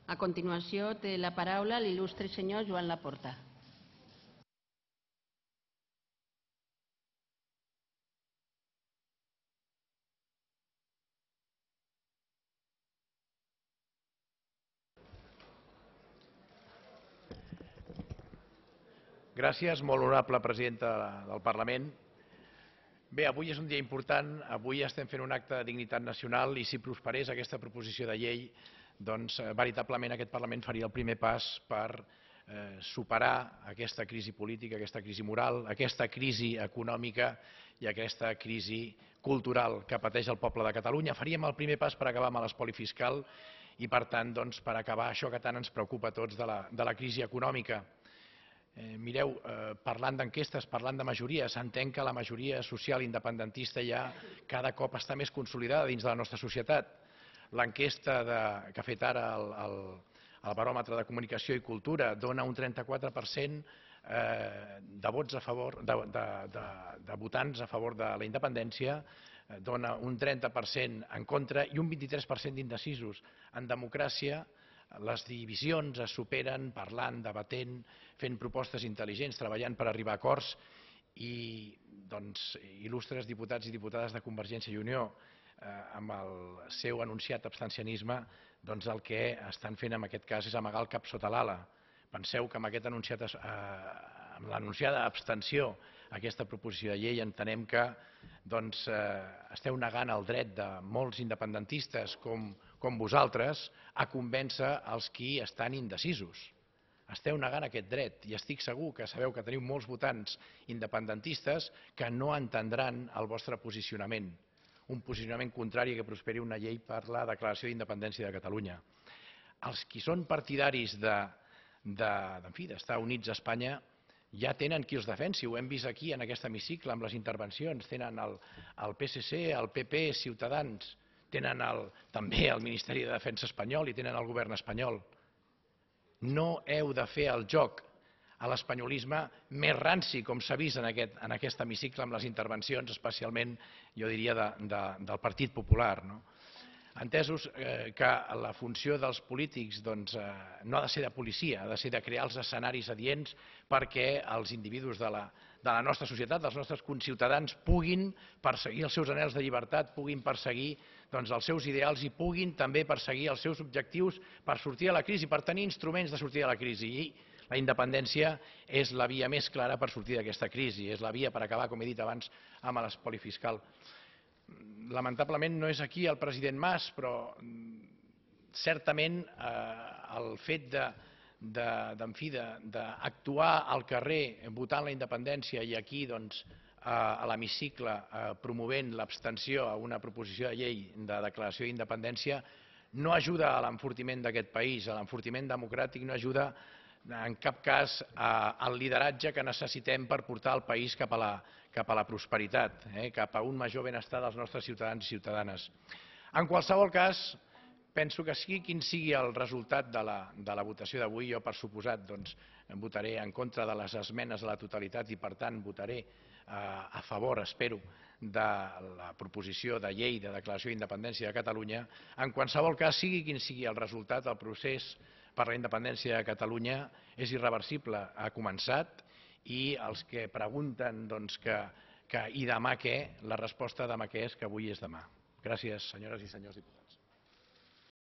A continuació, té la paraula l'il·lustre senyor Joan Laporta. Gràcies, molt honorable presidenta del Parlament. Bé, avui és un dia important, avui estem fent un acte de dignitat nacional i si prosperés aquesta proposició de llei, doncs veritablement aquest Parlament faria el primer pas per superar aquesta crisi política, aquesta crisi moral, aquesta crisi econòmica i aquesta crisi cultural que pateix el poble de Catalunya. Faríem el primer pas per acabar amb l'espoli fiscal i, per tant, per acabar això que tant ens preocupa a tots de la crisi econòmica. Mireu, parlant d'enquestes, parlant de majories, s'entén que la majoria social independentista ja cada cop està més consolidada dins de la nostra societat. L'enquesta que ha fet ara el Baròmetre de Comunicació i Cultura dona un 34% de vots a favor, de votants a favor de la independència, dona un 30% en contra i un 23% d'indecisos. En democràcia, les divisions es superen parlant, debatent, fent propostes intel·ligents, treballant per arribar a acords i, il·lustres diputats i diputades de Convergència i Unió, amb el seu anunciat abstencionisme, el que estan fent en aquest cas és amagar el cap sota l'ala. Penseu que amb l'anunciada abstenció a aquesta proposició de llei entenem que esteu negant el dret de molts independentistes com vosaltres a convèncer els qui estan indecisos. Esteu negant aquest dret i estic segur que sabeu que teniu molts votants independentistes que no entendran el vostre posicionament, un posicionament contrari a que prosperi una llei per la declaració d'independència de Catalunya. Els qui són partidaris d'estar units a Espanya ja tenen qui els defensi, ho hem vist aquí en aquest hemicicle amb les intervencions, tenen el PSC, el PP, Ciutadans, tenen també el Ministeri de Defensa espanyol i tenen el govern espanyol. No heu de fer el joc a l'espanyolisme més ranci, com s'ha vist en aquest hemicicle amb les intervencions, especialment, jo diria, del Partit Popular. Entesos que la funció dels polítics no ha de ser de policia, ha de ser de crear els escenaris adients perquè els individus de la nostra societat, dels nostres conciutadans, puguin perseguir els seus anhels de llibertat, puguin perseguir els seus ideals i puguin també perseguir els seus objectius per sortir de la crisi, per tenir instruments de sortir de la crisi. I la independència és la via més clara per sortir d'aquesta crisi, és la via per acabar, com he dit abans, amb l'espoli fiscal. Lamentablement no és aquí el president Mas, però certament el fet d'actuar al carrer votant la independència i aquí a l'hemicicle promovent l'abstenció a una proposició de llei de declaració d'independència no ajuda a l'enfortiment d'aquest país, a l'enfortiment democràtic, no ajuda en cap cas al lideratge que necessitem per portar el país cap a la prosperitat, cap a un major benestar dels nostres ciutadans i ciutadanes. En qualsevol cas, penso que sigui quin sigui el resultat de la votació d'avui, jo per suposat votaré en contra de les esmenes a la totalitat i per tant votaré a favor, espero, de la proposició de llei de declaració d'independència de Catalunya. En qualsevol cas, sigui quin sigui el resultat, el procés per la independència de Catalunya és irreversible, ha començat i els que pregunten que i demà què, la resposta demà què és que avui és demà. Gràcies, senyores i senyors diputats.